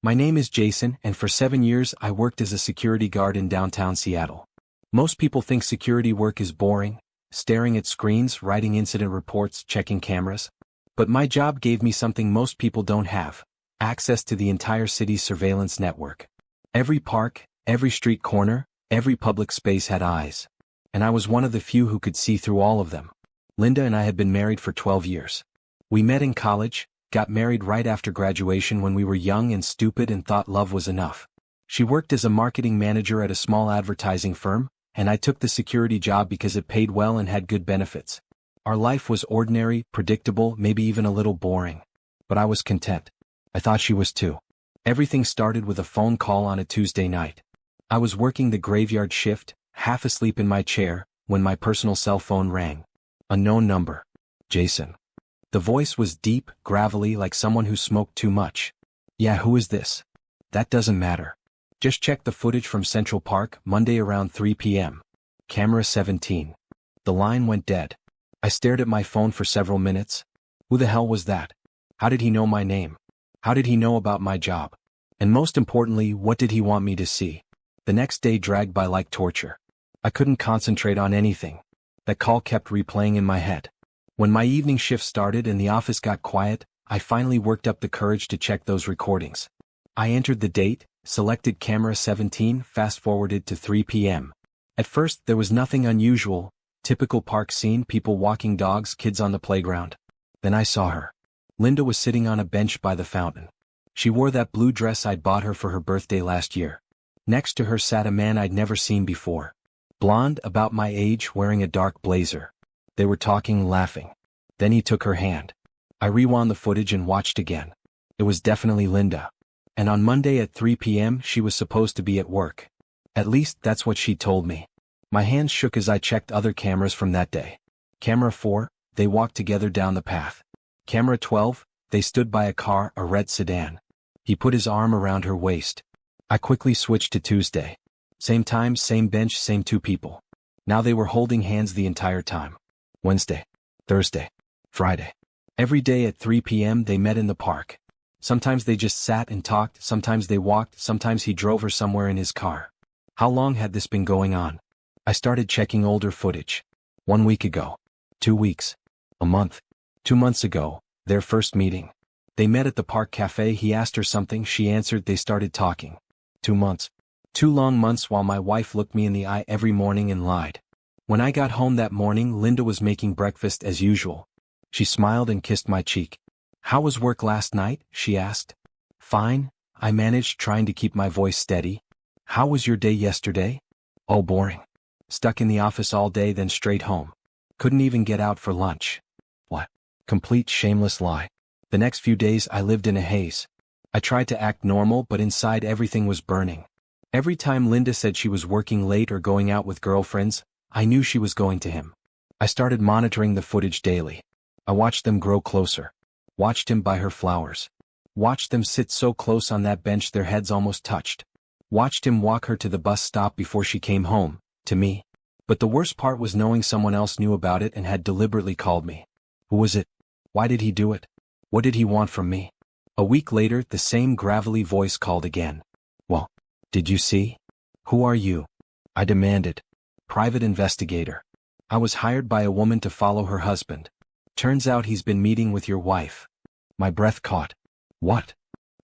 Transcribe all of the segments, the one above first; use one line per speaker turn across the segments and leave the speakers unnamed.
My name is Jason, and for 7 years I worked as a security guard in downtown Seattle. Most people think security work is boring, staring at screens, writing incident reports, checking cameras. But my job gave me something most people don't have: access to the entire city's surveillance network. Every park, every street corner, every public space had eyes. And I was one of the few who could see through all of them. Linda and I had been married for 12 years. We met in college, got married right after graduation when we were young and stupid and thought love was enough. She worked as a marketing manager at a small advertising firm, and I took the security job because it paid well and had good benefits. Our life was ordinary, predictable, maybe even a little boring. But I was content. I thought she was too. Everything started with a phone call on a Tuesday night. I was working the graveyard shift, half asleep in my chair, when my personal cell phone rang. Unknown number. Jason. The voice was deep, gravelly, like someone who smoked too much. Yeah, who is this? That doesn't matter. Just check the footage from Central Park, Monday around 3 p.m. Camera 17. The line went dead. I stared at my phone for several minutes. Who the hell was that? How did he know my name? How did he know about my job? And most importantly, what did he want me to see? The next day dragged by like torture. I couldn't concentrate on anything. That call kept replaying in my head. When my evening shift started and the office got quiet, I finally worked up the courage to check those recordings. I entered the date, selected camera 17, fast-forwarded to 3 p.m. At first, there was nothing unusual. Typical park scene, people walking dogs, kids on the playground. Then I saw her. Linda was sitting on a bench by the fountain. She wore that blue dress I'd bought her for her birthday last year. Next to her sat a man I'd never seen before. Blonde, about my age, wearing a dark blazer. They were talking, laughing. Then he took her hand. I rewound the footage and watched again. It was definitely Linda. And on Monday at 3 p.m. she was supposed to be at work. At least that's what she told me. My hands shook as I checked other cameras from that day. Camera 4, they walked together down the path. Camera 12, they stood by a car, a red sedan. He put his arm around her waist. I quickly switched to Tuesday. Same time, same bench, same 2 people. Now they were holding hands the entire time. Wednesday, Thursday, Friday. Every day at 3 p.m. they met in the park. Sometimes they just sat and talked, sometimes they walked, sometimes he drove her somewhere in his car. How long had this been going on? I started checking older footage. 1 week ago. 2 weeks. A month. 2 months ago, their first meeting. They met at the park cafe, he asked her something, she answered, they started talking. 2 months. 2 long months while my wife looked me in the eye every morning and lied. When I got home that morning, Linda was making breakfast as usual. She smiled and kissed my cheek. How was work last night? She asked. Fine, I managed, trying to keep my voice steady. How was your day yesterday? Oh, boring. Stuck in the office all day, then straight home. Couldn't even get out for lunch. What? Complete shameless lie. The next few days I lived in a haze. I tried to act normal, but inside everything was burning. Every time Linda said she was working late or going out with girlfriends, I knew she was going to him. I started monitoring the footage daily. I watched them grow closer. Watched him buy her flowers. Watched them sit so close on that bench their heads almost touched. Watched him walk her to the bus stop before she came home, to me. But the worst part was knowing someone else knew about it and had deliberately called me. Who was it? Why did he do it? What did he want from me? A week later, the same gravelly voice called again. Well, did you see? Who are you? I demanded. Private investigator. I was hired by a woman to follow her husband. Turns out he's been meeting with your wife. My breath caught. What?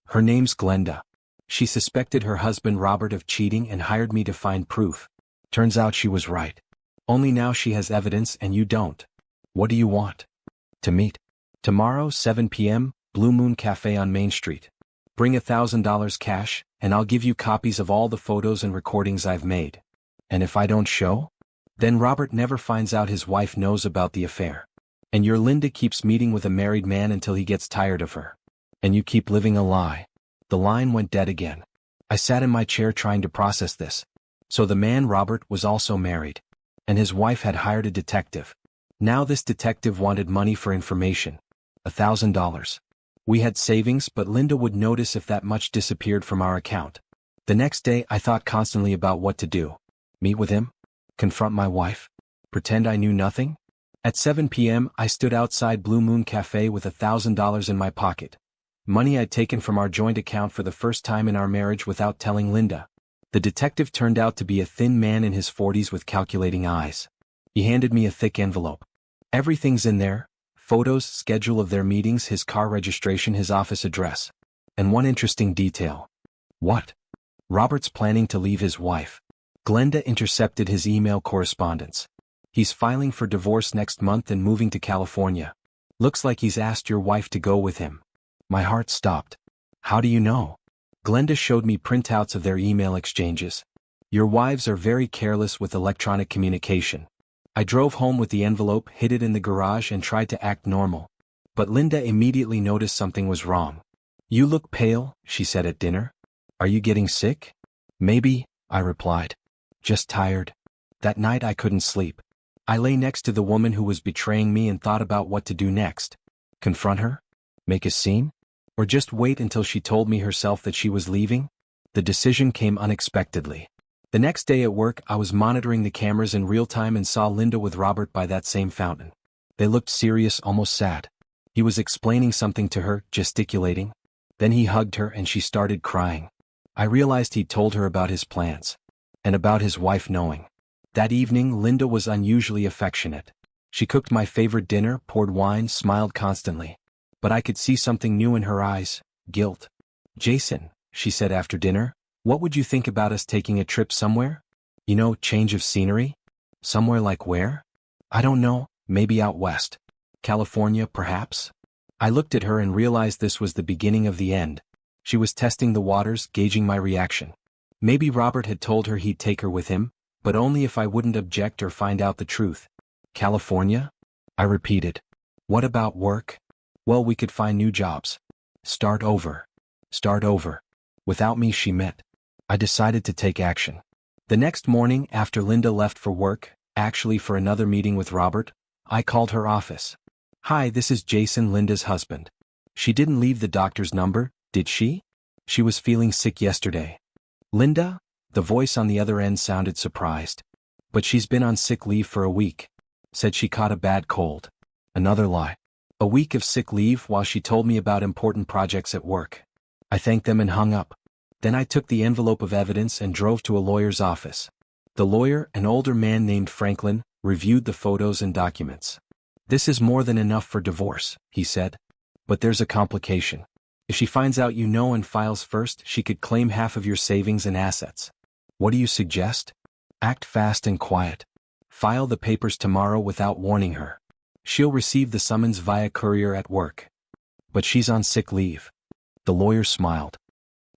Her name's Glenda. She suspected her husband Robert of cheating and hired me to find proof. Turns out she was right. Only now she has evidence and you don't. What do you want? To meet. Tomorrow, 7 p.m., Blue Moon Cafe on Main Street. Bring $1,000 cash, and I'll give you copies of all the photos and recordings I've made. And if I don't show? Then Robert never finds out his wife knows about the affair. And your Linda keeps meeting with a married man until he gets tired of her. And you keep living a lie. The line went dead again. I sat in my chair trying to process this. So the man Robert was also married. And his wife had hired a detective. Now this detective wanted money for information. $1,000. We had savings, but Linda would notice if that much disappeared from our account. The next day I thought constantly about what to do. Meet with him? Confront my wife? Pretend I knew nothing? At 7 p.m. I stood outside Blue Moon Cafe with $1,000 in my pocket. money I'd taken from our joint account for the first time in our marriage without telling Linda. The detective turned out to be a thin man in his 40s with calculating eyes. He handed me a thick envelope. Everything's in there: photos, schedule of their meetings, his car registration, his office address. And one interesting detail. What? Robert's planning to leave his wife. Glenda intercepted his email correspondence. He's filing for divorce next month and moving to California. Looks like he's asked your wife to go with him. My heart stopped. How do you know? Glenda showed me printouts of their email exchanges. Your wives are very careless with electronic communication. I drove home with the envelope, hid it in the garage, and tried to act normal. But Linda immediately noticed something was wrong. You look pale, she said at dinner. Are you getting sick? Maybe, I replied. Just tired. That night I couldn't sleep. I lay next to the woman who was betraying me and thought about what to do next. Confront her? Make a scene? Or just wait until she told me herself that she was leaving? The decision came unexpectedly. The next day at work, I was monitoring the cameras in real time and saw Linda with Robert by that same fountain. They looked serious, almost sad. He was explaining something to her, gesticulating. Then he hugged her and she started crying. I realized he'd told her about his plans. And about his wife knowing. That evening, Linda was unusually affectionate. She cooked my favorite dinner, poured wine, smiled constantly. But I could see something new in her eyes: guilt. Jason, she said after dinner, what would you think about us taking a trip somewhere? You know, change of scenery? Somewhere like where? I don't know, maybe out west. California, perhaps? I looked at her and realized this was the beginning of the end. She was testing the waters, gauging my reaction. Maybe Robert had told her he'd take her with him, but only if I wouldn't object or find out the truth. California? I repeated. What about work? Well, we could find new jobs. Start over. Start over. Without me, she meant. I decided to take action. The next morning, after Linda left for work, actually for another meeting with Robert, I called her office. Hi, this is Jason, Linda's husband. She didn't leave the doctor's number, did she? She was feeling sick yesterday. Linda? The voice on the other end sounded surprised. But she's been on sick leave for a week. Said she caught a bad cold. Another lie. A week of sick leave while she told me about important projects at work. I thanked them and hung up. Then I took the envelope of evidence and drove to a lawyer's office. The lawyer, an older man named Franklin, reviewed the photos and documents. This is more than enough for divorce, he said. But there's a complication. If she finds out you know and files first, she could claim half of your savings and assets. What do you suggest? Act fast and quiet. File the papers tomorrow without warning her. She'll receive the summons via courier at work. But she's on sick leave. The lawyer smiled.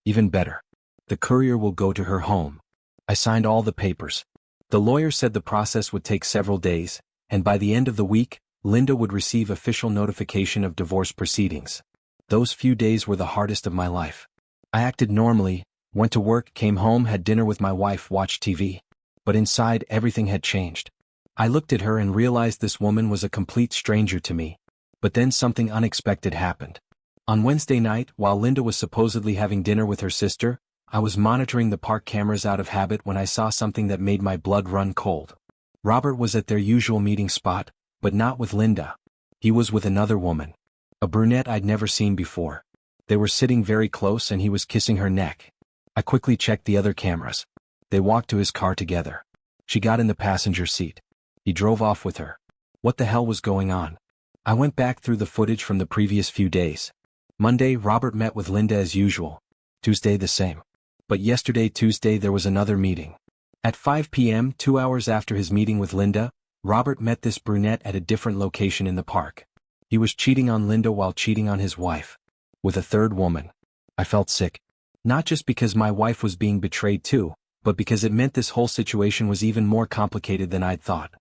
Even better. The courier will go to her home. I signed all the papers. The lawyer said the process would take several days, and by the end of the week, Linda would receive official notification of divorce proceedings. Those few days were the hardest of my life. I acted normally, went to work, came home, had dinner with my wife, watched TV. But inside, everything had changed. I looked at her and realized this woman was a complete stranger to me. But then something unexpected happened. On Wednesday night, while Linda was supposedly having dinner with her sister, I was monitoring the park cameras out of habit when I saw something that made my blood run cold. Robert was at their usual meeting spot, but not with Linda. He was with another woman. A brunette I'd never seen before. They were sitting very close and he was kissing her neck. I quickly checked the other cameras. They walked to his car together. She got in the passenger seat. He drove off with her. What the hell was going on? I went back through the footage from the previous few days. Monday, Robert met with Linda as usual. Tuesday, the same. But yesterday, Tuesday, there was another meeting. At 5 p.m., 2 hours after his meeting with Linda, Robert met this brunette at a different location in the park. He was cheating on Linda while cheating on his wife. With a third woman. I felt sick. Not just because my wife was being betrayed too, but because it meant this whole situation was even more complicated than I'd thought.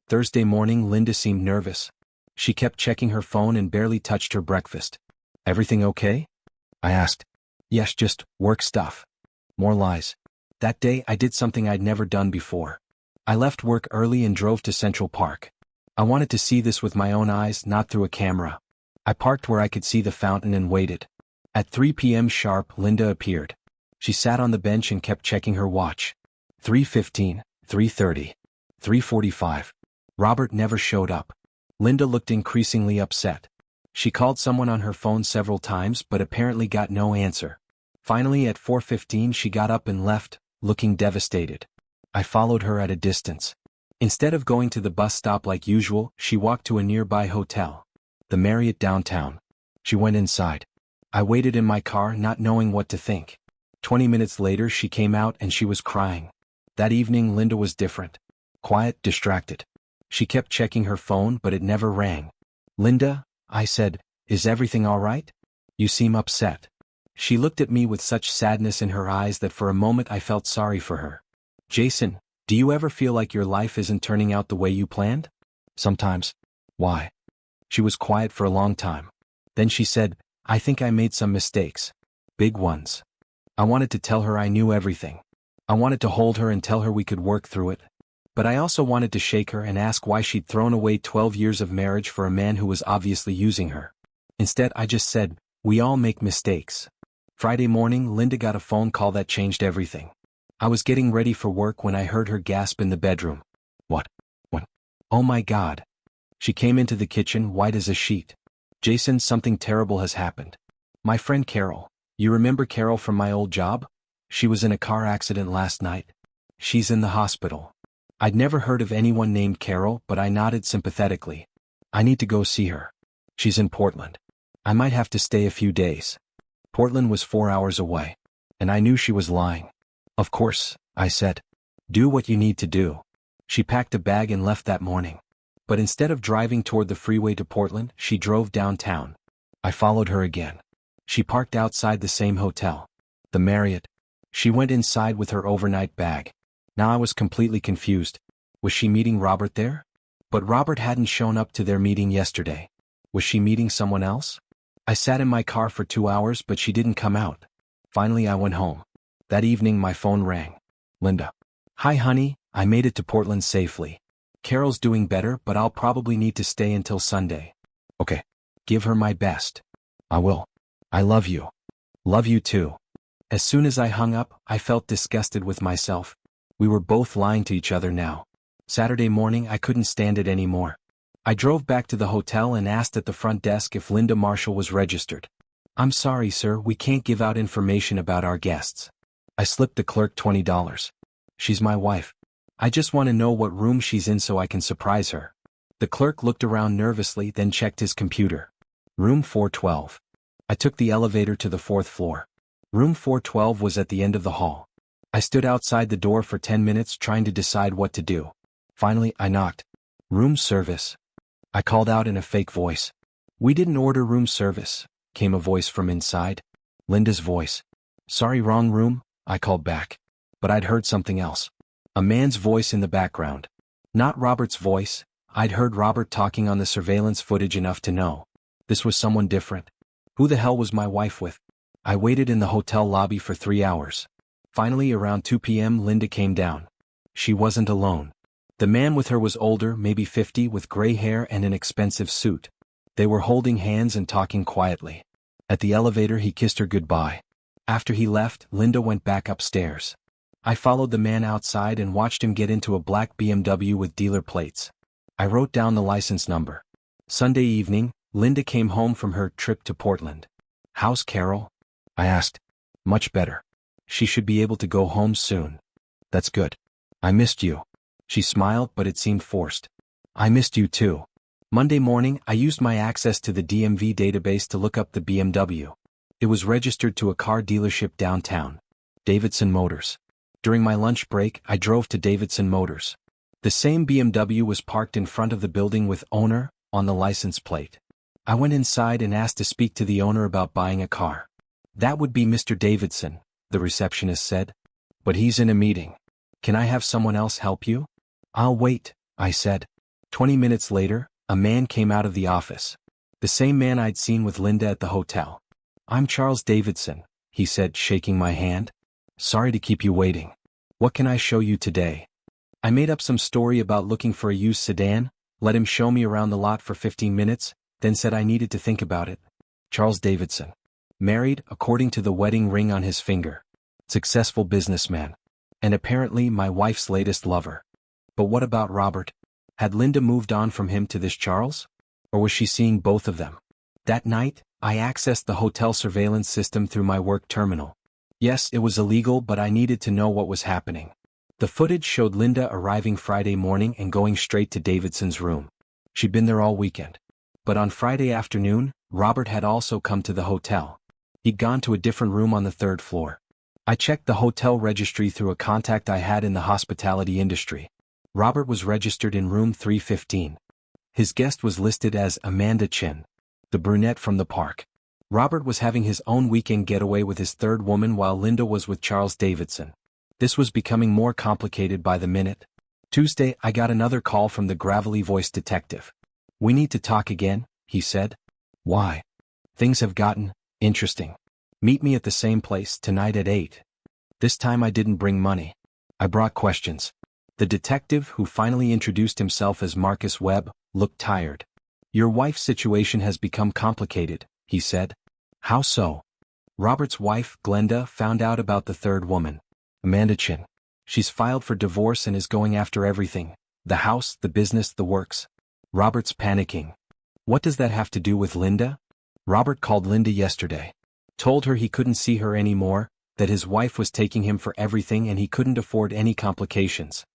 Thursday morning, Linda seemed nervous. She kept checking her phone and barely touched her breakfast. Everything okay? I asked. Yes, just work stuff. More lies. That day, I did something I'd never done before. I left work early and drove to Central Park. I wanted to see this with my own eyes, not through a camera. I parked where I could see the fountain and waited. At 3 p.m. sharp, Linda appeared. She sat on the bench and kept checking her watch. 3:15, 3:30, 3:45. Robert never showed up. Linda looked increasingly upset. She called someone on her phone several times but apparently got no answer. Finally at 4:15 she got up and left, looking devastated. I followed her at a distance. Instead of going to the bus stop like usual, she walked to a nearby hotel. The Marriott downtown. She went inside. I waited in my car not knowing what to think. 20 minutes later she came out and she was crying. That evening Linda was different. Quiet, distracted. She kept checking her phone but it never rang. "Linda," I said, "is everything all right? You seem upset." She looked at me with such sadness in her eyes that for a moment I felt sorry for her. "Jason, do you ever feel like your life isn't turning out the way you planned?" "Sometimes." "Why?" She was quiet for a long time. Then she said, "I think I made some mistakes. Big ones." I wanted to tell her I knew everything. I wanted to hold her and tell her we could work through it. But I also wanted to shake her and ask why she'd thrown away 12 years of marriage for a man who was obviously using her. Instead, I just said, "We all make mistakes." Friday morning, Linda got a phone call that changed everything. I was getting ready for work when I heard her gasp in the bedroom. What? Oh my God." She came into the kitchen white as a sheet. "Jason, something terrible has happened. My friend Carol. You remember Carol from my old job? She was in a car accident last night. She's in the hospital." I'd never heard of anyone named Carol, but I nodded sympathetically. "I need to go see her. She's in Portland. I might have to stay a few days." Portland was 4 hours away. And I knew she was lying. "Of course," I said. "Do what you need to do." She packed a bag and left that morning. But instead of driving toward the freeway to Portland, she drove downtown. I followed her again. She parked outside the same hotel. The Marriott. She went inside with her overnight bag. Now I was completely confused. Was she meeting Robert there? But Robert hadn't shown up to their meeting yesterday. Was she meeting someone else? I sat in my car for 2 hours but she didn't come out. Finally I went home. That evening my phone rang. "Linda." "Hi honey, I made it to Portland safely. Carol's doing better but I'll probably need to stay until Sunday." "Okay. Give her my best." "I will. I love you." "Love you too." As soon as I hung up, I felt disgusted with myself. We were both lying to each other now. Saturday morning I couldn't stand it anymore. I drove back to the hotel and asked at the front desk if Linda Marshall was registered. "I'm sorry sir, we can't give out information about our guests." I slipped the clerk $20. "She's my wife. I just want to know what room she's in so I can surprise her." The clerk looked around nervously then checked his computer. "Room 412. I took the elevator to the 4th floor. Room 412 was at the end of the hall. I stood outside the door for 10 minutes trying to decide what to do. Finally, I knocked. "Room service." I called out in a fake voice. "We didn't order room service," came a voice from inside. Linda's voice. "Sorry, wrong room," I called back. But I'd heard something else. A man's voice in the background. Not Robert's voice. I'd heard Robert talking on the surveillance footage enough to know. This was someone different. Who the hell was my wife with? I waited in the hotel lobby for 3 hours. Finally, around 2 p.m., Linda came down. She wasn't alone. The man with her was older, maybe 50, with gray hair and an expensive suit. They were holding hands and talking quietly. At the elevator, he kissed her goodbye. After he left, Linda went back upstairs. I followed the man outside and watched him get into a black BMW with dealer plates. I wrote down the license number. Sunday evening, Linda came home from her trip to Portland. "How's Carol?" I asked. "Much better. She should be able to go home soon." "That's good. I missed you." She smiled, but it seemed forced. "I missed you too." Monday morning, I used my access to the DMV database to look up the BMW. It was registered to a car dealership downtown. Davidson Motors. During my lunch break, I drove to Davidson Motors. The same BMW was parked in front of the building with "owner" on the license plate. I went inside and asked to speak to the owner about buying a car. "That would be Mr. Davidson," the receptionist said. "But he's in a meeting. Can I have someone else help you?" "I'll wait," I said. 20 minutes later, a man came out of the office. The same man I'd seen with Linda at the hotel. "I'm Charles Davidson," he said, shaking my hand. "Sorry to keep you waiting. What can I show you today?" I made up some story about looking for a used sedan, let him show me around the lot for 15 minutes, then said I needed to think about it. Charles Davidson. Married, according to the wedding ring on his finger. Successful businessman. And apparently my wife's latest lover. But what about Robert? Had Linda moved on from him to this Charles? Or was she seeing both of them? That night, I accessed the hotel surveillance system through my work terminal. Yes, it was illegal, but I needed to know what was happening. The footage showed Linda arriving Friday morning and going straight to Davidson's room. She'd been there all weekend. But on Friday afternoon, Robert had also come to the hotel. He'd gone to a different room on the third floor. I checked the hotel registry through a contact I had in the hospitality industry. Robert was registered in room 315. His guest was listed as Amanda Chin, the brunette from the park. Robert was having his own weekend getaway with his third woman while Linda was with Charles Davidson. This was becoming more complicated by the minute. Tuesday, I got another call from the gravelly-voiced detective. "We need to talk again," he said. "Why?" "Things have gotten interesting. Meet me at the same place tonight at 8. This time I didn't bring money. I brought questions." The detective, who finally introduced himself as Marcus Webb, looked tired. "Your wife's situation has become complicated," he said. "How so?" "Robert's wife, Glenda, found out about the third woman, Amanda Chin. She's filed for divorce and is going after everything, the house, the business, the works." Robert's panicking. "What does that have to do with Linda?" "Robert called Linda yesterday. Told her he couldn't see her anymore, that his wife was taking him for everything and he couldn't afford any complications.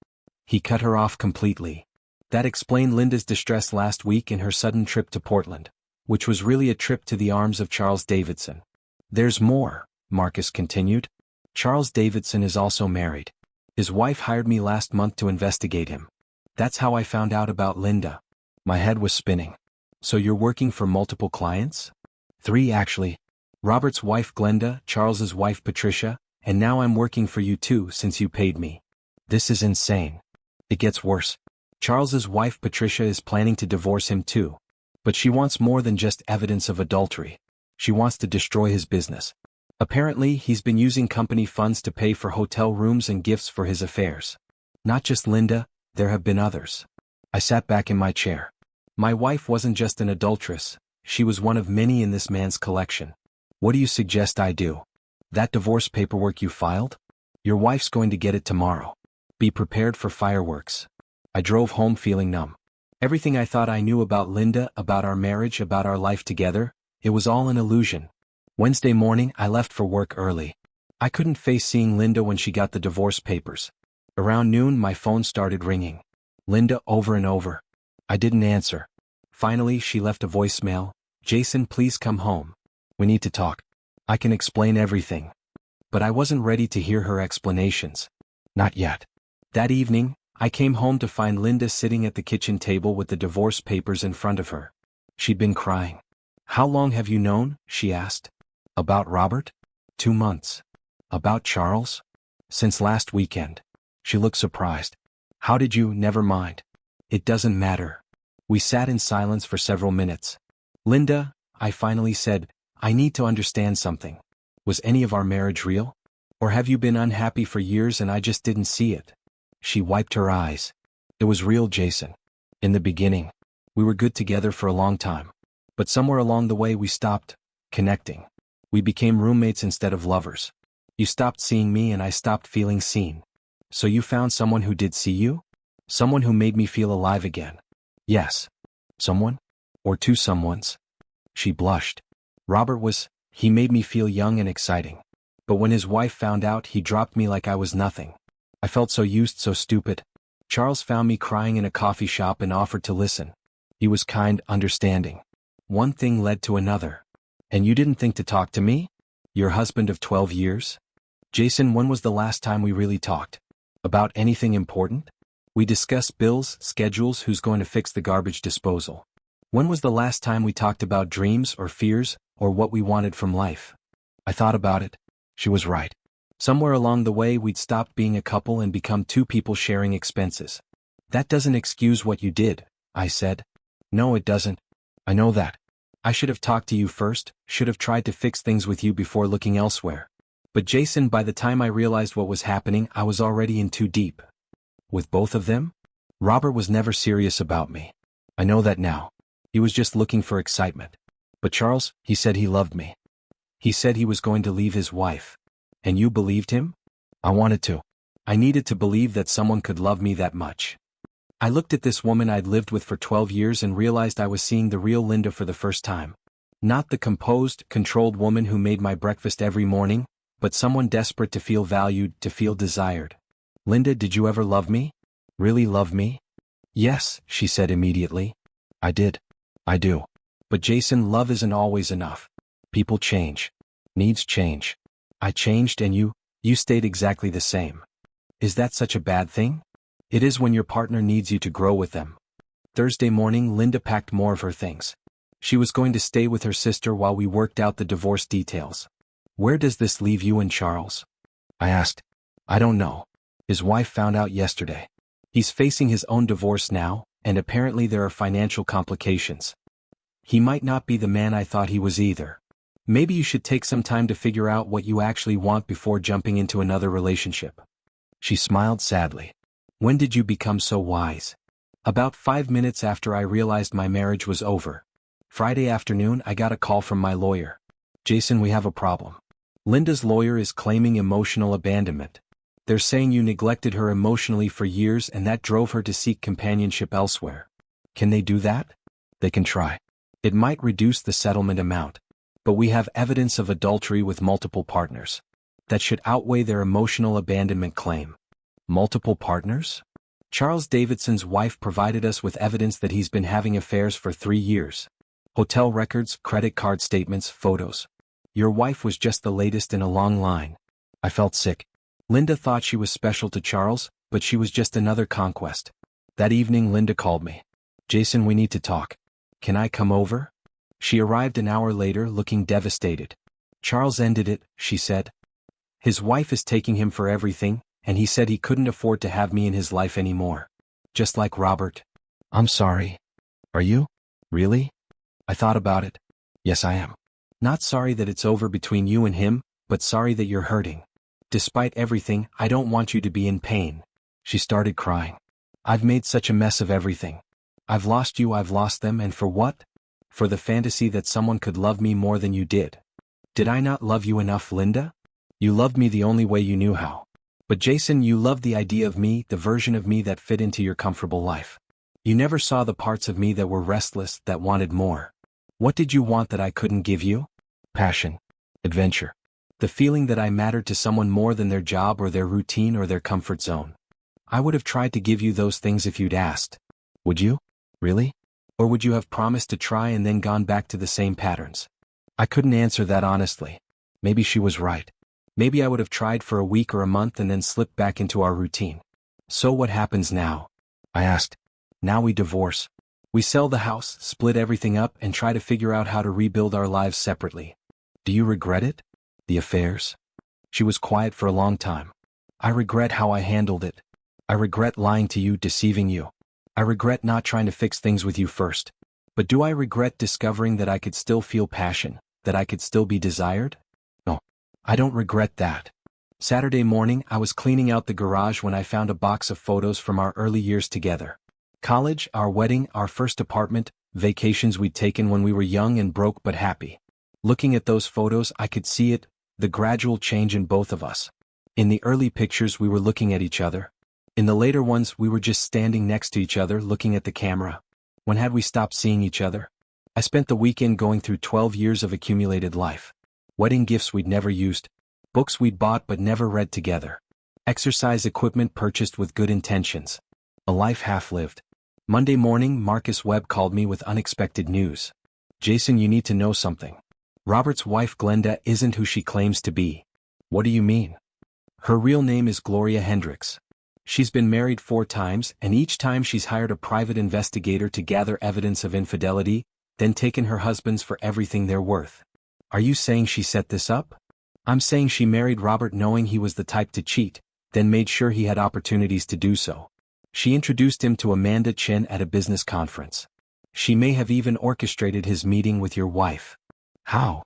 He cut her off completely. That explained Linda's distress last week and her sudden trip to Portland, which was really a trip to the arms of Charles Davidson." "There's more," Marcus continued. "Charles Davidson is also married. His wife hired me last month to investigate him. That's how I found out about Linda." My head was spinning. "So you're working for multiple clients?" "3 actually. Robert's wife Glenda, Charles's wife Patricia, and now I'm working for you too since you paid me." "This is insane." "It gets worse. Charles's wife Patricia is planning to divorce him too. But she wants more than just evidence of adultery. She wants to destroy his business. Apparently, he's been using company funds to pay for hotel rooms and gifts for his affairs. Not just Linda, there have been others." I sat back in my chair. My wife wasn't just an adulteress, she was one of many in this man's collection. "What do you suggest I do?" "That divorce paperwork you filed? Your wife's going to get it tomorrow. Be prepared for fireworks." I drove home feeling numb. Everything I thought I knew about Linda, about our marriage, about our life together, it was all an illusion. Wednesday morning, I left for work early. I couldn't face seeing Linda when she got the divorce papers. Around noon, my phone started ringing. Linda over and over. I didn't answer. Finally, she left a voicemail. "Jason, please come home. We need to talk. I can explain everything." But I wasn't ready to hear her explanations. Not yet. That evening, I came home to find Linda sitting at the kitchen table with the divorce papers in front of her. She'd been crying. "How long have you known?" she asked. "About Robert?" 2 months. "About Charles?" "Since last weekend." She looked surprised. "How did you?" "Never mind. It doesn't matter." We sat in silence for several minutes. "Linda," I finally said, "I need to understand something. Was any of our marriage real? Or have you been unhappy for years and I just didn't see it?" She wiped her eyes. "It was real, Jason. In the beginning. We were good together for a long time. But somewhere along the way we stopped connecting. We became roommates instead of lovers. You stopped seeing me and I stopped feeling seen. So you found someone who did see you? Someone who made me feel alive again." "Yes." "Someone? Or 2 someones?" She blushed. He made me feel young and exciting. But when his wife found out, he dropped me like I was nothing. I felt so used, so stupid. Charles found me crying in a coffee shop and offered to listen. He was kind, understanding. One thing led to another. And you didn't think to talk to me? Your husband of 12 years? Jason, when was the last time we really talked? About anything important? We discussed bills, schedules, who's going to fix the garbage disposal. When was the last time we talked about dreams or fears, or what we wanted from life? I thought about it. She was right. Somewhere along the way we'd stopped being a couple and become 2 people sharing expenses. "That doesn't excuse what you did," I said. "No, it doesn't. I know that. I should have talked to you first, should have tried to fix things with you before looking elsewhere. But Jason, by the time I realized what was happening, I was already in too deep." "With both of them?" "Robert was never serious about me. I know that now. He was just looking for excitement. But Charles, he said he loved me. He said he was going to leave his wife. And you believed him?" "I wanted to. I needed to believe that someone could love me that much." I looked at this woman I'd lived with for 12 years and realized I was seeing the real Linda for the first time. Not the composed, controlled woman who made my breakfast every morning, but someone desperate to feel valued, to feel desired. Linda, did you ever love me? Really love me? Yes, she said immediately. I did. I do. But Jason, love isn't always enough. People change. Needs change. I changed and you stayed exactly the same. Is that such a bad thing? It is when your partner needs you to grow with them. Thursday morning, Linda packed more of her things. She was going to stay with her sister while we worked out the divorce details. Where does this leave you and Charles? I asked. I don't know. His wife found out yesterday. He's facing his own divorce now, and apparently there are financial complications. He might not be the man I thought he was either. Maybe you should take some time to figure out what you actually want before jumping into another relationship. She smiled sadly. When did you become so wise? About 5 minutes after I realized my marriage was over. Friday afternoon, I got a call from my lawyer. Jason, we have a problem. Linda's lawyer is claiming emotional abandonment. They're saying you neglected her emotionally for years and that drove her to seek companionship elsewhere. Can they do that? They can try. It might reduce the settlement amount. But we have evidence of adultery with multiple partners. That should outweigh their emotional abandonment claim. Multiple partners? Charles Davidson's wife provided us with evidence that he's been having affairs for 3 years. Hotel records, credit card statements, photos. Your wife was just the latest in a long line. I felt sick. Linda thought she was special to Charles, but she was just another conquest. That evening Linda called me. Jason, we need to talk. Can I come over? She arrived an hour later looking devastated. Charles ended it, she said. His wife is taking him for everything, and he said he couldn't afford to have me in his life anymore. Just like Robert. I'm sorry. Are you? Really? I thought about it. Yes, I am. Not sorry that it's over between you and him, but sorry that you're hurting. Despite everything, I don't want you to be in pain. She started crying. I've made such a mess of everything. I've lost you, I've lost them, and for what? For the fantasy that someone could love me more than you did. Did I not love you enough, Linda? You loved me the only way you knew how. But Jason, you loved the idea of me, the version of me that fit into your comfortable life. You never saw the parts of me that were restless, that wanted more. What did you want that I couldn't give you? Passion. Adventure. The feeling that I mattered to someone more than their job or their routine or their comfort zone. I would have tried to give you those things if you'd asked. Would you? Really? Or would you have promised to try and then gone back to the same patterns? I couldn't answer that honestly. Maybe she was right. Maybe I would have tried for a week or a month and then slipped back into our routine. So what happens now? I asked. Now we divorce. We sell the house, split everything up, and try to figure out how to rebuild our lives separately. Do you regret it? The affairs? She was quiet for a long time. I regret how I handled it. I regret lying to you, deceiving you. I regret not trying to fix things with you first. But do I regret discovering that I could still feel passion, that I could still be desired? No, I don't regret that. Saturday morning, I was cleaning out the garage when I found a box of photos from our early years together. College, our wedding, our first apartment, vacations we'd taken when we were young and broke but happy. Looking at those photos, I could see it, the gradual change in both of us. In the early pictures, we were looking at each other. In the later ones, we were just standing next to each other looking at the camera. When had we stopped seeing each other? I spent the weekend going through 12 years of accumulated life. Wedding gifts we'd never used. Books we'd bought but never read together. Exercise equipment purchased with good intentions. A life half-lived. Monday morning, Marcus Webb called me with unexpected news. Jason, you need to know something. Robert's wife Glenda isn't who she claims to be. What do you mean? Her real name is Gloria Hendricks. She's been married 4 times, and each time she's hired a private investigator to gather evidence of infidelity, then taken her husbands for everything they're worth. Are you saying she set this up? I'm saying she married Robert knowing he was the type to cheat, then made sure he had opportunities to do so. She introduced him to Amanda Chen at a business conference. She may have even orchestrated his meeting with your wife. How?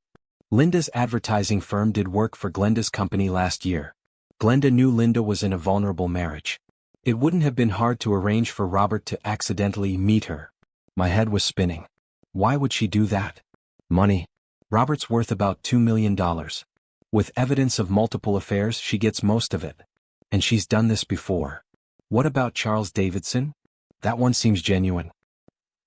Linda's advertising firm did work for Glenda's company last year. Glenda knew Linda was in a vulnerable marriage. It wouldn't have been hard to arrange for Robert to accidentally meet her. My head was spinning. Why would she do that? Money. Robert's worth about $2 million. With evidence of multiple affairs, she gets most of it. And she's done this before. What about Charles Davidson? That one seems genuine.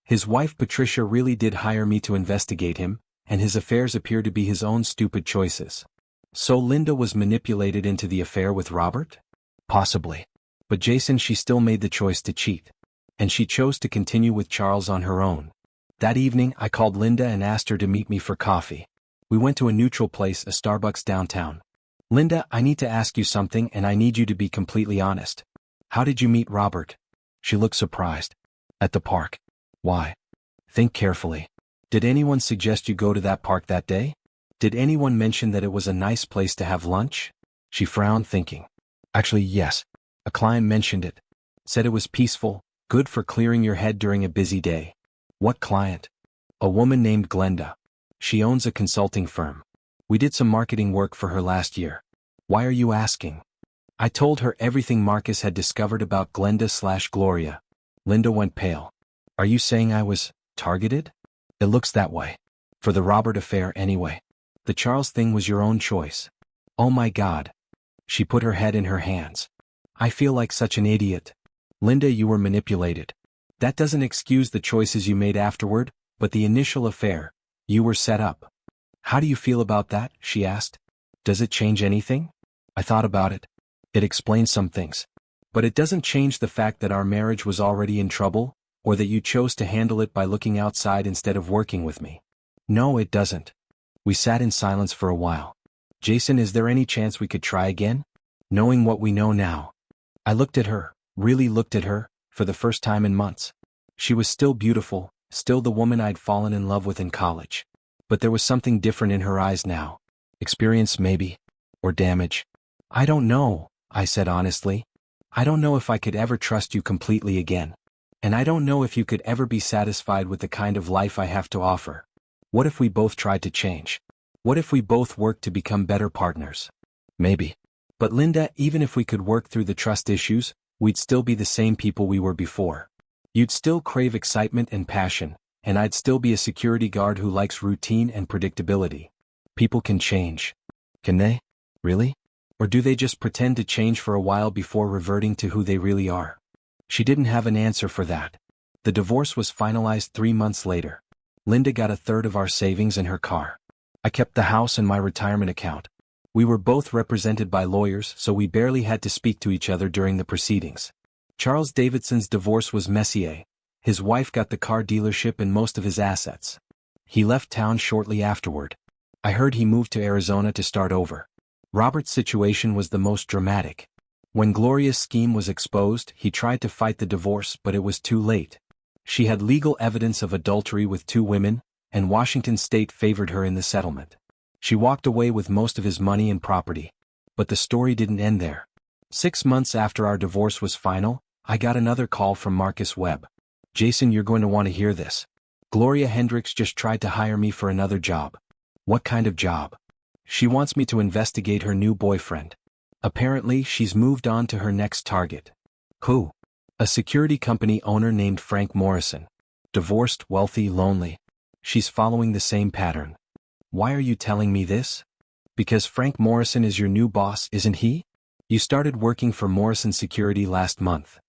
His wife Patricia really did hire me to investigate him, and his affairs appear to be his own stupid choices. So Linda was manipulated into the affair with Robert? Possibly. But Jason, she still made the choice to cheat. And she chose to continue with Charles on her own. That evening, I called Linda and asked her to meet me for coffee. We went to a neutral place, a Starbucks downtown. Linda, I need to ask you something and I need you to be completely honest. How did you meet Robert? She looked surprised. At the park. Why? Think carefully. Did anyone suggest you go to that park that day? Did anyone mention that it was a nice place to have lunch? She frowned, thinking. Actually, yes. A client mentioned it. Said it was peaceful, good for clearing your head during a busy day. What client? A woman named Glenda. She owns a consulting firm. We did some marketing work for her last year. Why are you asking? I told her everything Marcus had discovered about Glenda/Gloria. Linda went pale. Are you saying I was targeted? It looks that way. For the Robert affair anyway. The Charles thing was your own choice. Oh my God. She put her head in her hands. I feel like such an idiot. Linda, you were manipulated. That doesn't excuse the choices you made afterward, but the initial affair, you were set up. How do you feel about that? She asked. Does it change anything? I thought about it. It explains some things. But it doesn't change the fact that our marriage was already in trouble, or that you chose to handle it by looking outside instead of working with me. No, it doesn't. We sat in silence for a while. Jason, is there any chance we could try again? Knowing what we know now. I looked at her, really looked at her, for the first time in months. She was still beautiful, still the woman I'd fallen in love with in college. But there was something different in her eyes now. Experience maybe. Or damage. I don't know, I said honestly. I don't know if I could ever trust you completely again. And I don't know if you could ever be satisfied with the kind of life I have to offer. What if we both tried to change? What if we both worked to become better partners? Maybe. But Linda, even if we could work through the trust issues, we'd still be the same people we were before. You'd still crave excitement and passion, and I'd still be a security guard who likes routine and predictability. People can change. Can they? Really? Or do they just pretend to change for a while before reverting to who they really are? She didn't have an answer for that. The divorce was finalized 3 months later. Linda got a third of our savings and her car. I kept the house and my retirement account. We were both represented by lawyers, so we barely had to speak to each other during the proceedings. Charles Davidson's divorce was messier. His wife got the car dealership and most of his assets. He left town shortly afterward. I heard he moved to Arizona to start over. Robert's situation was the most dramatic. When Gloria's scheme was exposed, he tried to fight the divorce, but it was too late. She had legal evidence of adultery with 2 women, and Washington state favored her in the settlement. She walked away with most of his money and property. But the story didn't end there. 6 months after our divorce was final, I got another call from Marcus Webb. Jason, you're going to want to hear this. Gloria Hendricks just tried to hire me for another job. What kind of job? She wants me to investigate her new boyfriend. Apparently, she's moved on to her next target. Who? A security company owner named Frank Morrison. Divorced, wealthy, lonely. She's following the same pattern. Why are you telling me this? Because Frank Morrison is your new boss, isn't he? You started working for Morrison Security last month.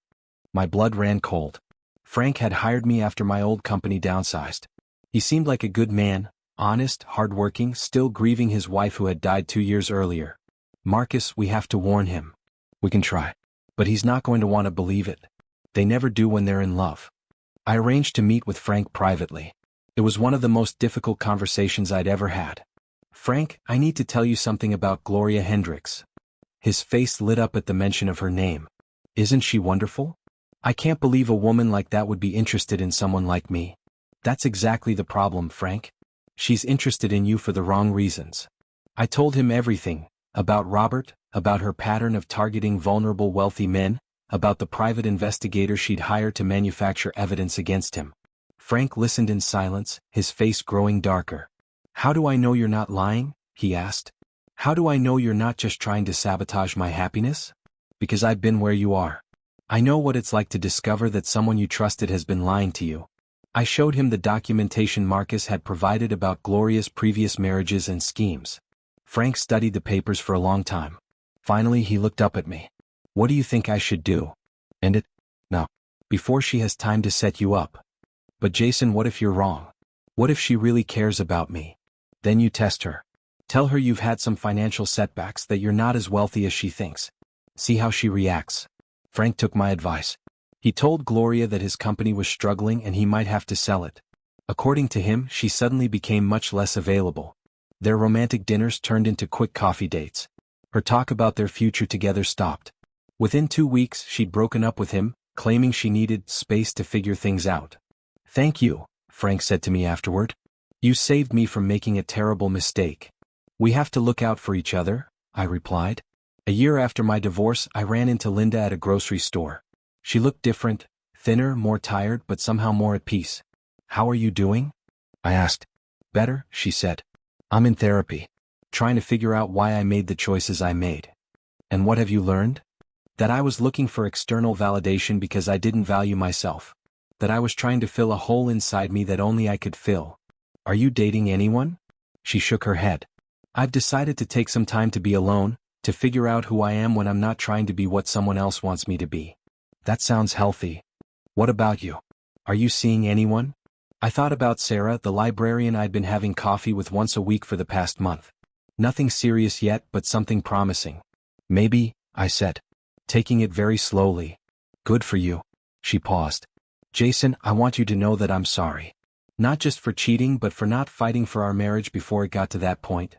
My blood ran cold. Frank had hired me after my old company downsized. He seemed like a good man, honest, hardworking, still grieving his wife who had died 2 years earlier. Marcus, we have to warn him. We can try. But he's not going to want to believe it. They never do when they're in love. I arranged to meet with Frank privately. It was one of the most difficult conversations I'd ever had. Frank, I need to tell you something about Gloria Hendricks. His face lit up at the mention of her name. Isn't she wonderful? I can't believe a woman like that would be interested in someone like me. That's exactly the problem, Frank. She's interested in you for the wrong reasons. I told him everything, about Robert, about her pattern of targeting vulnerable wealthy men, about the private investigator she'd hired to manufacture evidence against him. Frank listened in silence, his face growing darker. How do I know you're not lying? He asked. How do I know you're not just trying to sabotage my happiness? Because I've been where you are. I know what it's like to discover that someone you trusted has been lying to you. I showed him the documentation Marcus had provided about Gloria's previous marriages and schemes. Frank studied the papers for a long time. Finally, he looked up at me. What do you think I should do? End it? No. Before she has time to set you up. But Jason, what if you're wrong? What if she really cares about me? Then you test her. Tell her you've had some financial setbacks, that you're not as wealthy as she thinks. See how she reacts. Frank took my advice. He told Gloria that his company was struggling and he might have to sell it. According to him, she suddenly became much less available. Their romantic dinners turned into quick coffee dates. Her talk about their future together stopped. Within 2 weeks, she'd broken up with him, claiming she needed space to figure things out. "Thank you," Frank said to me afterward. "You saved me from making a terrible mistake." "We have to look out for each other," I replied. A year after my divorce, I ran into Linda at a grocery store. She looked different, thinner, more tired, but somehow more at peace. "How are you doing?" I asked. "Better," she said. "I'm in therapy, trying to figure out why I made the choices I made." "And what have you learned?" "That I was looking for external validation because I didn't value myself. That I was trying to fill a hole inside me that only I could fill." "Are you dating anyone?" She shook her head. "I've decided to take some time to be alone, to figure out who I am when I'm not trying to be what someone else wants me to be." "That sounds healthy. What about you? Are you seeing anyone?" I thought about Sarah, the librarian I'd been having coffee with once a week for the past month. "Nothing serious yet, but something promising." "Maybe," I said, taking it very slowly. "Good for you." She paused. "Jason, I want you to know that I'm sorry. Not just for cheating, but for not fighting for our marriage before it got to that point.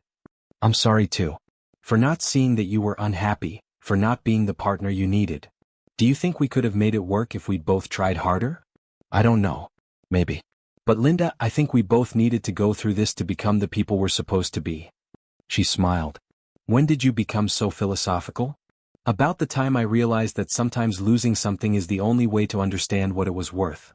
I'm sorry too. For not seeing that you were unhappy, for not being the partner you needed. Do you think we could have made it work if we'd both tried harder?" "I don't know. Maybe. But Linda, I think we both needed to go through this to become the people we're supposed to be." She smiled. "When did you become so philosophical?" "About the time I realized that sometimes losing something is the only way to understand what it was worth."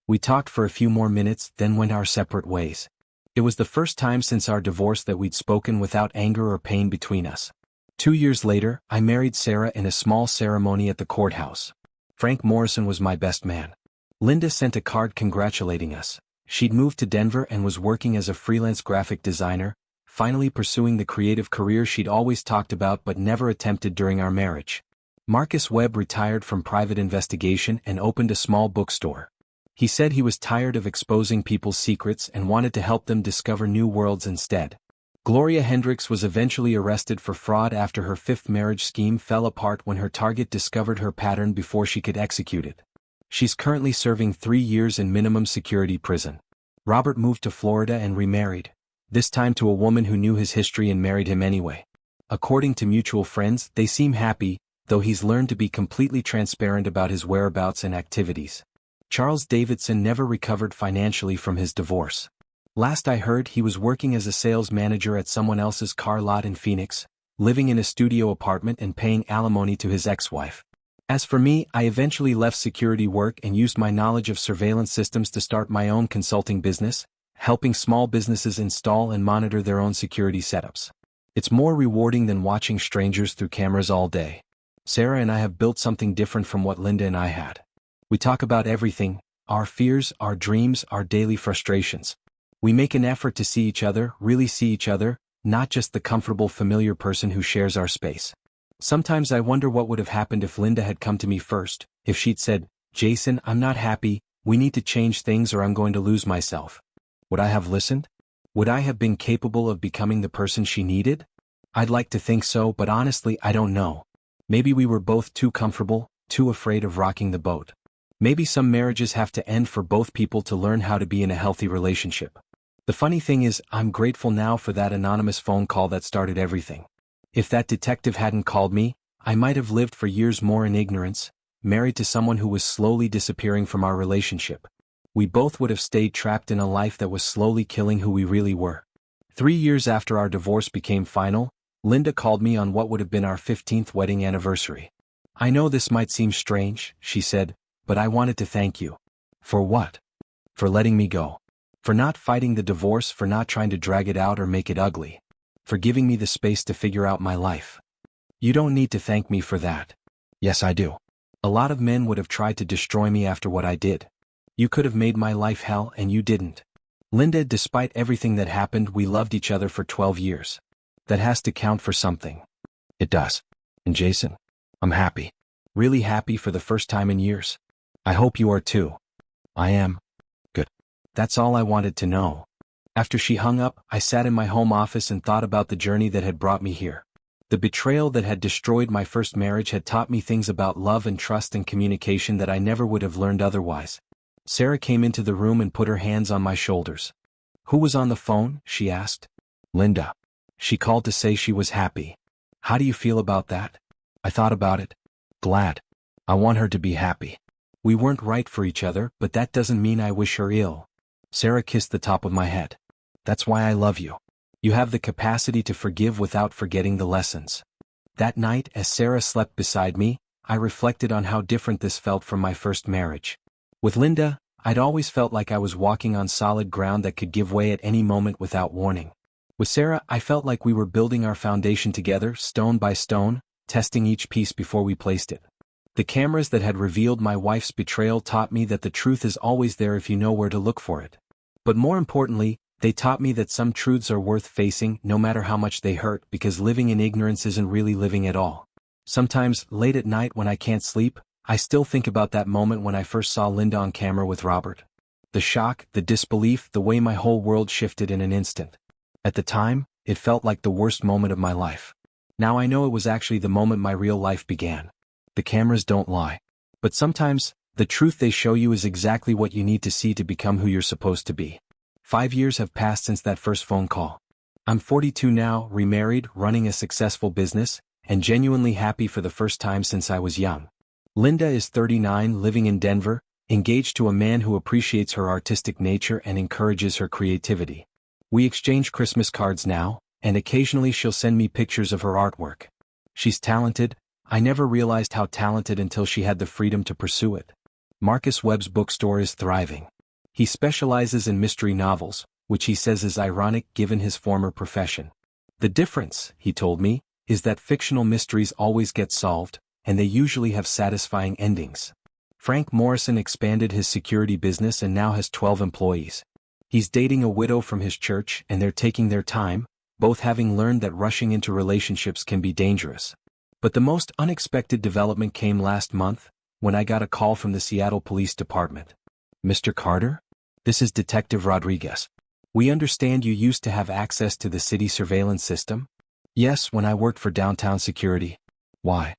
We talked for a few more minutes, then went our separate ways. It was the first time since our divorce that we'd spoken without anger or pain between us. 2 years later, I married Sarah in a small ceremony at the courthouse. Frank Morrison was my best man. Linda sent a card congratulating us. She'd moved to Denver and was working as a freelance graphic designer, finally pursuing the creative career she'd always talked about but never attempted during our marriage. Marcus Webb retired from private investigation and opened a small bookstore. He said he was tired of exposing people's secrets and wanted to help them discover new worlds instead. Gloria Hendricks was eventually arrested for fraud after her 5th marriage scheme fell apart when her target discovered her pattern before she could execute it. She's currently serving 3 years in minimum security prison. Robert moved to Florida and remarried, this time to a woman who knew his history and married him anyway. According to mutual friends, they seem happy, though he's learned to be completely transparent about his whereabouts and activities. Charles Davidson never recovered financially from his divorce. Last I heard, he was working as a sales manager at someone else's car lot in Phoenix, living in a studio apartment and paying alimony to his ex-wife. As for me, I eventually left security work and used my knowledge of surveillance systems to start my own consulting business, helping small businesses install and monitor their own security setups. It's more rewarding than watching strangers through cameras all day. Sarah and I have built something different from what Linda and I had. We talk about everything, our fears, our dreams, our daily frustrations. We make an effort to see each other, really see each other, not just the comfortable, familiar person who shares our space. Sometimes I wonder what would have happened if Linda had come to me first, if she'd said, "Jason, I'm not happy, we need to change things or I'm going to lose myself." Would I have listened? Would I have been capable of becoming the person she needed? I'd like to think so, but honestly I don't know. Maybe we were both too comfortable, too afraid of rocking the boat. Maybe some marriages have to end for both people to learn how to be in a healthy relationship. The funny thing is, I'm grateful now for that anonymous phone call that started everything. If that detective hadn't called me, I might have lived for years more in ignorance, married to someone who was slowly disappearing from our relationship. We both would have stayed trapped in a life that was slowly killing who we really were. 3 years after our divorce became final, Linda called me on what would have been our 15th wedding anniversary. "I know this might seem strange," she said, "but I wanted to thank you." "For what?" "For letting me go. For not fighting the divorce, for not trying to drag it out or make it ugly. For giving me the space to figure out my life." "You don't need to thank me for that." "Yes, I do. A lot of men would have tried to destroy me after what I did. You could have made my life hell and you didn't. Linda, despite everything that happened, we loved each other for 12 years. That has to count for something." "It does. And Jason, I'm happy. Really happy for the first time in years. I hope you are too." "I am." "Good. That's all I wanted to know." After she hung up, I sat in my home office and thought about the journey that had brought me here. The betrayal that had destroyed my first marriage had taught me things about love and trust and communication that I never would have learned otherwise. Sarah came into the room and put her hands on my shoulders. "Who was on the phone?" she asked. "Linda. She called to say she was happy. How do you feel about that?" I thought about it. Glad. I want her to be happy. We weren't right for each other, but that doesn't mean I wish her ill. Sarah kissed the top of my head. "That's why I love you. You have the capacity to forgive without forgetting the lessons." That night, as Sarah slept beside me, I reflected on how different this felt from my first marriage. With Linda, I'd always felt like I was walking on solid ground that could give way at any moment without warning. With Sarah, I felt like we were building our foundation together, stone by stone, testing each piece before we placed it. The cameras that had revealed my wife's betrayal taught me that the truth is always there if you know where to look for it. But more importantly, they taught me that some truths are worth facing no matter how much they hurt, because living in ignorance isn't really living at all. Sometimes, late at night when I can't sleep, I still think about that moment when I first saw Linda on camera with Robert. The shock, the disbelief, the way my whole world shifted in an instant. At the time, it felt like the worst moment of my life. Now I know it was actually the moment my real life began. The cameras don't lie. But sometimes, the truth they show you is exactly what you need to see to become who you're supposed to be. 5 years have passed since that first phone call. I'm 42 now, remarried, running a successful business, and genuinely happy for the first time since I was young. Linda is 39, living in Denver, engaged to a man who appreciates her artistic nature and encourages her creativity. We exchange Christmas cards now, and occasionally she'll send me pictures of her artwork. She's talented. I never realized how talented until she had the freedom to pursue it. Marcus Webb's bookstore is thriving. He specializes in mystery novels, which he says is ironic given his former profession. The difference, he told me, is that fictional mysteries always get solved, and they usually have satisfying endings. Frank Morrison expanded his security business and now has 12 employees. He's dating a widow from his church and they're taking their time, both having learned that rushing into relationships can be dangerous. But the most unexpected development came last month, when I got a call from the Seattle Police Department. "Mr. Carter? This is Detective Rodriguez. We understand you used to have access to the city surveillance system?" "Yes, when I worked for downtown security." "Why?"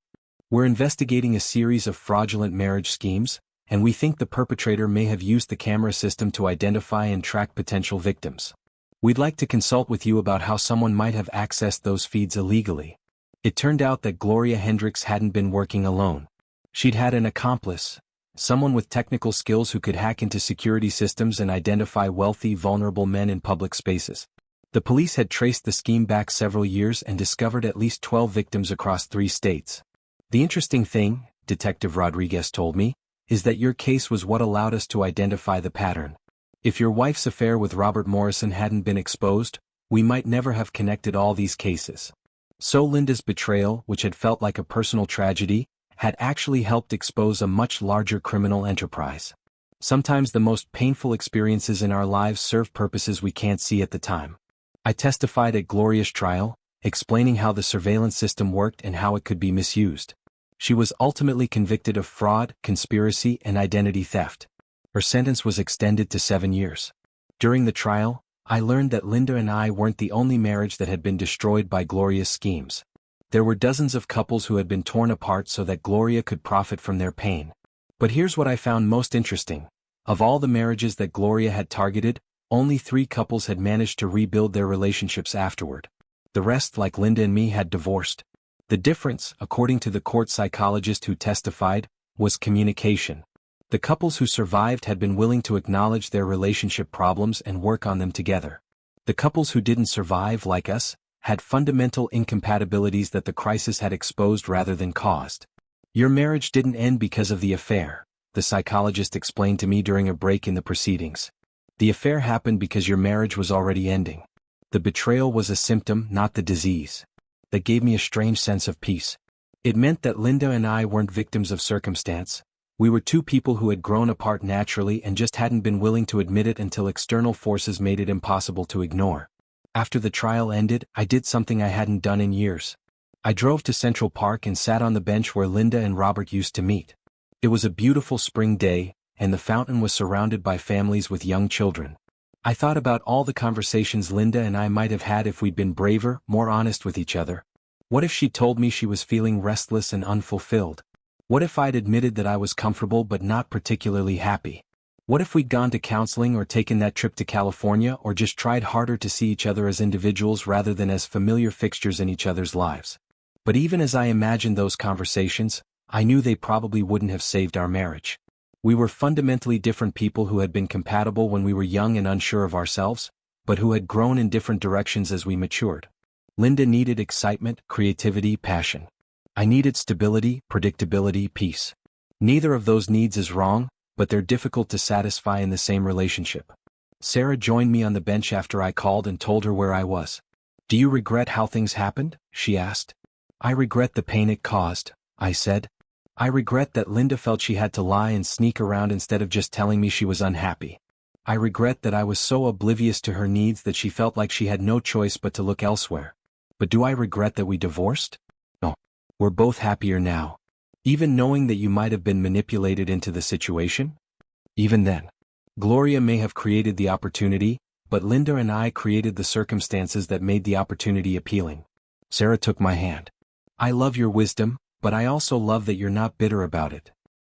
"We're investigating a series of fraudulent marriage schemes, and we think the perpetrator may have used the camera system to identify and track potential victims. We'd like to consult with you about how someone might have accessed those feeds illegally." It turned out that Gloria Hendricks hadn't been working alone. She'd had an accomplice, someone with technical skills who could hack into security systems and identify wealthy, vulnerable men in public spaces. The police had traced the scheme back several years and discovered at least 12 victims across 3 states. "The interesting thing," Detective Rodriguez told me, "is that your case was what allowed us to identify the pattern. If your wife's affair with Robert Morrison hadn't been exposed, we might never have connected all these cases." So Linda's betrayal, which had felt like a personal tragedy, had actually helped expose a much larger criminal enterprise. Sometimes the most painful experiences in our lives serve purposes we can't see at the time. I testified at Gloria's trial, explaining how the surveillance system worked and how it could be misused. She was ultimately convicted of fraud, conspiracy, and identity theft. Her sentence was extended to 7 years. During the trial, I learned that Linda and I weren't the only marriage that had been destroyed by Gloria's schemes. There were dozens of couples who had been torn apart so that Gloria could profit from their pain. But here's what I found most interesting. Of all the marriages that Gloria had targeted, only 3 couples had managed to rebuild their relationships afterward. The rest, like Linda and me, had divorced. The difference, according to the court psychologist who testified, was communication. The couples who survived had been willing to acknowledge their relationship problems and work on them together. The couples who didn't survive, like us, had fundamental incompatibilities that the crisis had exposed rather than caused. "Your marriage didn't end because of the affair," the psychologist explained to me during a break in the proceedings. "The affair happened because your marriage was already ending. The betrayal was a symptom, not the disease." That gave me a strange sense of peace. It meant that Linda and I weren't victims of circumstance. We were 2 people who had grown apart naturally and just hadn't been willing to admit it until external forces made it impossible to ignore. After the trial ended, I did something I hadn't done in years. I drove to Central Park and sat on the bench where Linda and Robert used to meet. It was a beautiful spring day, and the fountain was surrounded by families with young children. I thought about all the conversations Linda and I might have had if we'd been braver, more honest with each other. What if she told me she was feeling restless and unfulfilled? What if I'd admitted that I was comfortable but not particularly happy? What if we'd gone to counseling or taken that trip to California or just tried harder to see each other as individuals rather than as familiar fixtures in each other's lives? But even as I imagined those conversations, I knew they probably wouldn't have saved our marriage. We were fundamentally different people who had been compatible when we were young and unsure of ourselves, but who had grown in different directions as we matured. Linda needed excitement, creativity, passion. I needed stability, predictability, peace. Neither of those needs is wrong, but they're difficult to satisfy in the same relationship. Sarah joined me on the bench after I called and told her where I was. "Do you regret how things happened?" she asked. "I regret the pain it caused," I said. "I regret that Linda felt she had to lie and sneak around instead of just telling me she was unhappy. I regret that I was so oblivious to her needs that she felt like she had no choice but to look elsewhere. But do I regret that we divorced? No. We're both happier now. Even knowing that you might have been manipulated into the situation? Even then. Gloria may have created the opportunity, but Linda and I created the circumstances that made the opportunity appealing." Sarah took my hand. "I love your wisdom, but I also love that you're not bitter about it."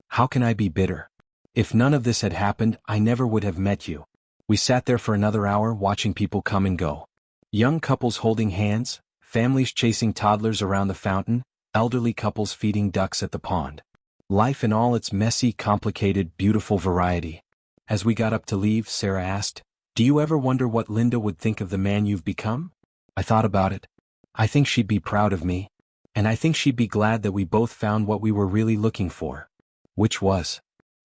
"How can I be bitter? If none of this had happened, I never would have met you." We sat there for another hour watching people come and go. Young couples holding hands, families chasing toddlers around the fountain, elderly couples feeding ducks at the pond. Life in all its messy, complicated, beautiful variety. As we got up to leave, Sarah asked, "Do you ever wonder what Linda would think of the man you've become?" I thought about it. I think she'd be proud of me. And I think she'd be glad that we both found what we were really looking for. Which was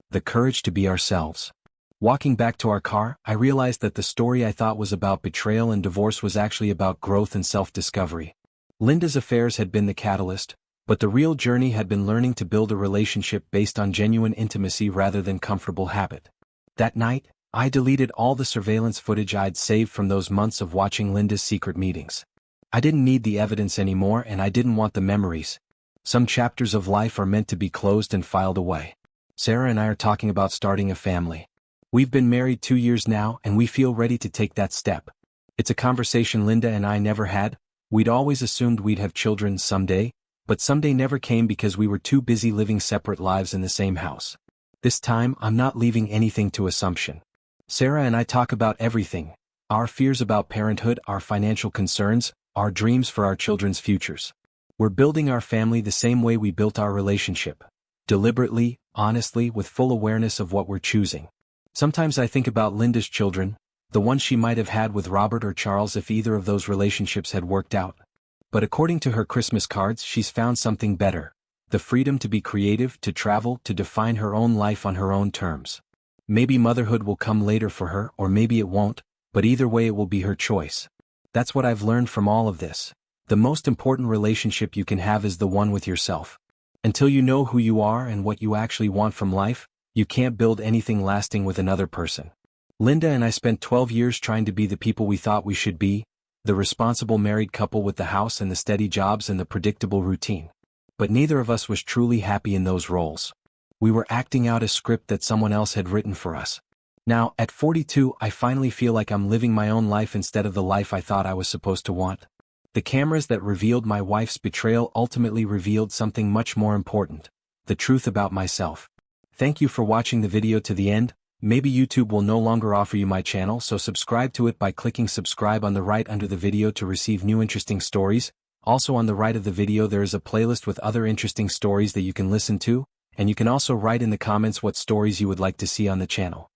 the courage to be ourselves. Walking back to our car, I realized that the story I thought was about betrayal and divorce was actually about growth and self-discovery. Linda's affairs had been the catalyst, but the real journey had been learning to build a relationship based on genuine intimacy rather than comfortable habit. That night, I deleted all the surveillance footage I'd saved from those months of watching Linda's secret meetings. I didn't need the evidence anymore and I didn't want the memories. Some chapters of life are meant to be closed and filed away. Sarah and I are talking about starting a family. We've been married 2 years now and we feel ready to take that step. It's a conversation Linda and I never had. We'd always assumed we'd have children someday, but someday never came because we were too busy living separate lives in the same house. This time, I'm not leaving anything to assumption. Sarah and I talk about everything: our fears about parenthood, our financial concerns, our dreams for our children's futures. We're building our family the same way we built our relationship. Deliberately, honestly, with full awareness of what we're choosing. Sometimes I think about Linda's children, the ones she might have had with Robert or Charles if either of those relationships had worked out. But according to her Christmas cards, she's found something better: the freedom to be creative, to travel, to define her own life on her own terms. Maybe motherhood will come later for her, or maybe it won't, but either way it will be her choice. That's what I've learned from all of this. The most important relationship you can have is the one with yourself. Until you know who you are and what you actually want from life, you can't build anything lasting with another person. Linda and I spent 12 years trying to be the people we thought we should be, the responsible married couple with the house and the steady jobs and the predictable routine. But neither of us was truly happy in those roles. We were acting out a script that someone else had written for us. Now, at 42, I finally feel like I'm living my own life instead of the life I thought I was supposed to want. The cameras that revealed my wife's betrayal ultimately revealed something much more important: the truth about myself. Thank you for watching the video to the end. Maybe YouTube will no longer offer you my channel, so subscribe to it by clicking subscribe on the right under the video to receive new interesting stories. Also on the right of the video there is a playlist with other interesting stories that you can listen to, and you can also write in the comments what stories you would like to see on the channel.